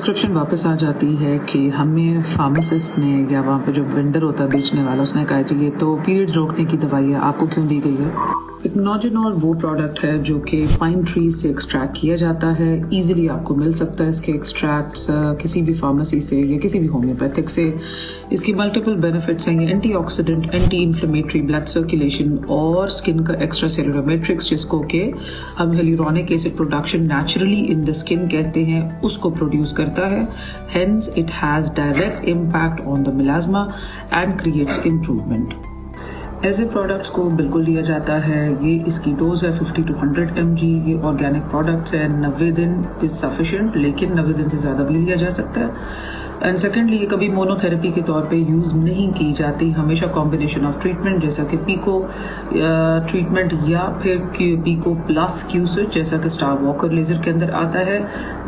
Prescription वापस आ जाती है कि हमें फार्मासिस्ट ने या वहाँ पे जो वेंडर होता है बेचने वाला उसने कहा कि ये तो पीरियड्स रोकने की दवाई है, आपको क्यों दी गई है। इग्नोजेनॉल वो प्रोडक्ट है जो कि पाइन ट्री से एक्सट्रैक्ट किया जाता है, इजीली आपको मिल सकता है इसके एक्सट्रैक्ट्स किसी भी फार्मेसी से या किसी भी होम्योपैथिक से। इसकी मल्टीपल बेनिफिट्स हैं, ये antioxidant, anti inflammatory, blood circulation और स्किन का एक्स्ट्रा सेलुलर मैट्रिक्स जिसको कि हम hyaluronic acid production naturally in the skin कहते हैं, उसको प्रोड्यूस करता है। Hence it has direct impact on the melasma and creates improvement. ऐसे प्रोडक्ट्स को बिल्कुल लिया जाता है। ये इसकी डोज है 50 to 100 mg। ये ऑर्गेनिक प्रोडक्ट्स है, 90 दिन इज सफिशिएंट, लेकिन 90 दिन से ज़्यादा भी लिया जा सकता है। एंड सेकेंडली ये कभी मोनोथेरेपी के तौर पे यूज़ नहीं की जाती, हमेशा कॉम्बिनेशन ऑफ ट्रीटमेंट जैसा कि पीको ट्रीटमेंट या फिर पीको प्लस क्यू स्विच जैसा कि स्टार वॉकर लेजर के अंदर आता है,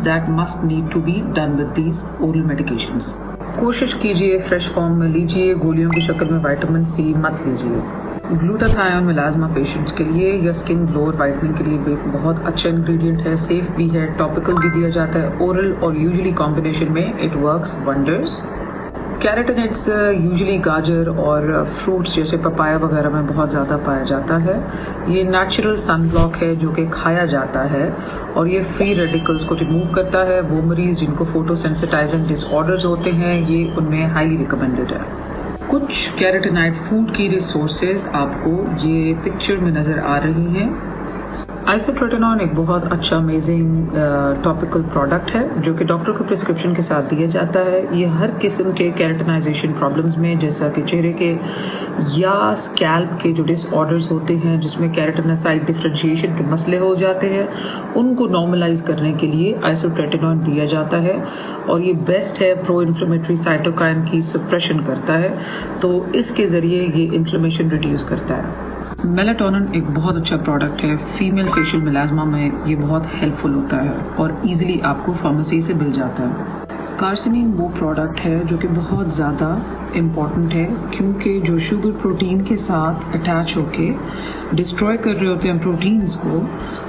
that must need to be done with these oral medications. कोशिश कीजिए फ्रेश फॉर्म में लीजिए, गोलियों की शक्ल में विटामिन सी मत लीजिए। ग्लूटाथायोन मिलाज्मा पेशेंट्स के लिए या स्किन ग्लो और वाइटनिंग के लिए एक बहुत अच्छा इंग्रेडिएंट है, सेफ भी है, टॉपिकल भी दिया जाता है, ओरल और यूजुअली कॉम्बिनेशन में it works wonders. Carotenoids usually गाजर और फ्रूट्स जैसे पपाया वगैरह में बहुत ज़्यादा पाया जाता है। ये नेचुरल सन ब्लॉक है जो कि खाया जाता है और ये फ्री रेडिकल्स को रिमूव करता है। वो मरीज जिनको फोटोसेंसिटाइजिंग डिसऑर्डर्स होते हैं ये उनमें हाईली रिकमेंडेड है। कुछ कैरोटीनॉइड फूड की रिसोर्सेज आपको ये पिक्चर में नज़र आ रही हैं। आइसोट्रेटिनॉन एक बहुत अच्छा अमेजिंग टॉपिकल प्रोडक्ट है जो कि डॉक्टर के प्रिस्क्रिप्शन के साथ दिया जाता है। ये हर किस्म के कैरेटिनाइजेशन प्रॉब्लम्स में, जैसा कि चेहरे के या स्कैल्प के जो डिसऑर्डर्स होते हैं जिसमें कैरेटिनोसाइट डिफरेंशिएशन के मसले हो जाते हैं, उनको नॉर्मलाइज करने के लिए आइसोट्रेटिनॉन दिया जाता है और ये बेस्ट है, प्रो इन्फ्लेमेटरी साइटोकाइन की सप्रेशन करता है, तो इसके ज़रिए ये इन्फ्लेमेशन रिड्यूस करता है। मेलाटोनिन एक बहुत अच्छा प्रोडक्ट है, फीमेल फेशियल मिलाज्मा में ये बहुत हेल्पफुल होता है और इजीली आपको फार्मेसी से मिल जाता है। कार्सिनिन वो प्रोडक्ट है जो कि बहुत ज़्यादा इम्पॉर्टेंट है क्योंकि जो शुगर प्रोटीन के साथ अटैच होके डिस्ट्रॉय कर रहे होते हैं प्रोटीन्स को,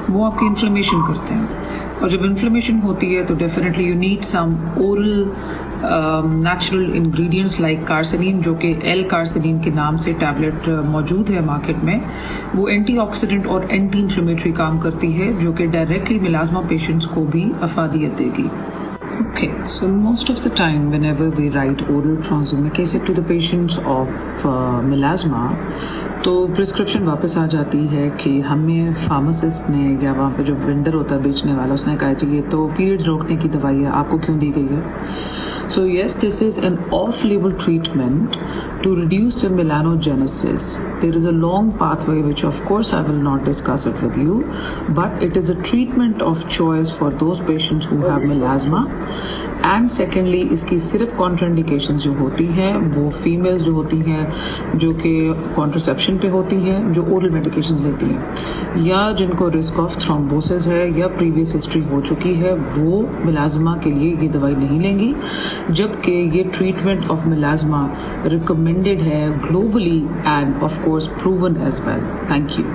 वो आपकी इन्फ्लेमेशन करते हैं और जब इन्फ्लेमेशन होती है तो definitely you need some oral natural ingredients like carcinine, जो कि एल कार्सिनिन के नाम से टैबलेट मौजूद है मार्केट में। वो एंटीऑक्सीडेंट और एंटी इन्फ्लेमेटरी काम करती है जो कि डायरेक्टली मिलाज्मा पेशेंट्स को भी अफादियत देगी। Okay, so most of the time whenever we write oral tranexamic acid to the patients of melasma, तो प्रिस्क्रिप्शन वापस आ जाती है कि हमें फार्मासिस्ट ने या वहाँ पे जो वेंडर होता है बेचने वाला उसने कहा कि ये तो पीरियड्स रोकने की दवाई है, आपको क्यों दी गई है। So yes, this is an off-label treatment to reduce the melanogenesis. There is a long pathway which of course I will not discuss it with you, but it is a treatment of choice for those patients who have melasma. And secondly इसकी सिर्फ contraindications जो होती हैं वो females जो होती हैं जो कि कॉन्ट्रासेप्शन पे होती हैं, जो ओरल मेडिकेशंस लेती हैं या जिनको रिस्क ऑफ थ्रोम्बोसिस है या प्रीवियस हिस्ट्री हो चुकी है, वो मिलाज्मा के लिए ये दवाई नहीं लेंगी, जबकि ये ट्रीटमेंट ऑफ मिलाज्मा रिकमेंडेड है globally and of course proven as well. Thank you.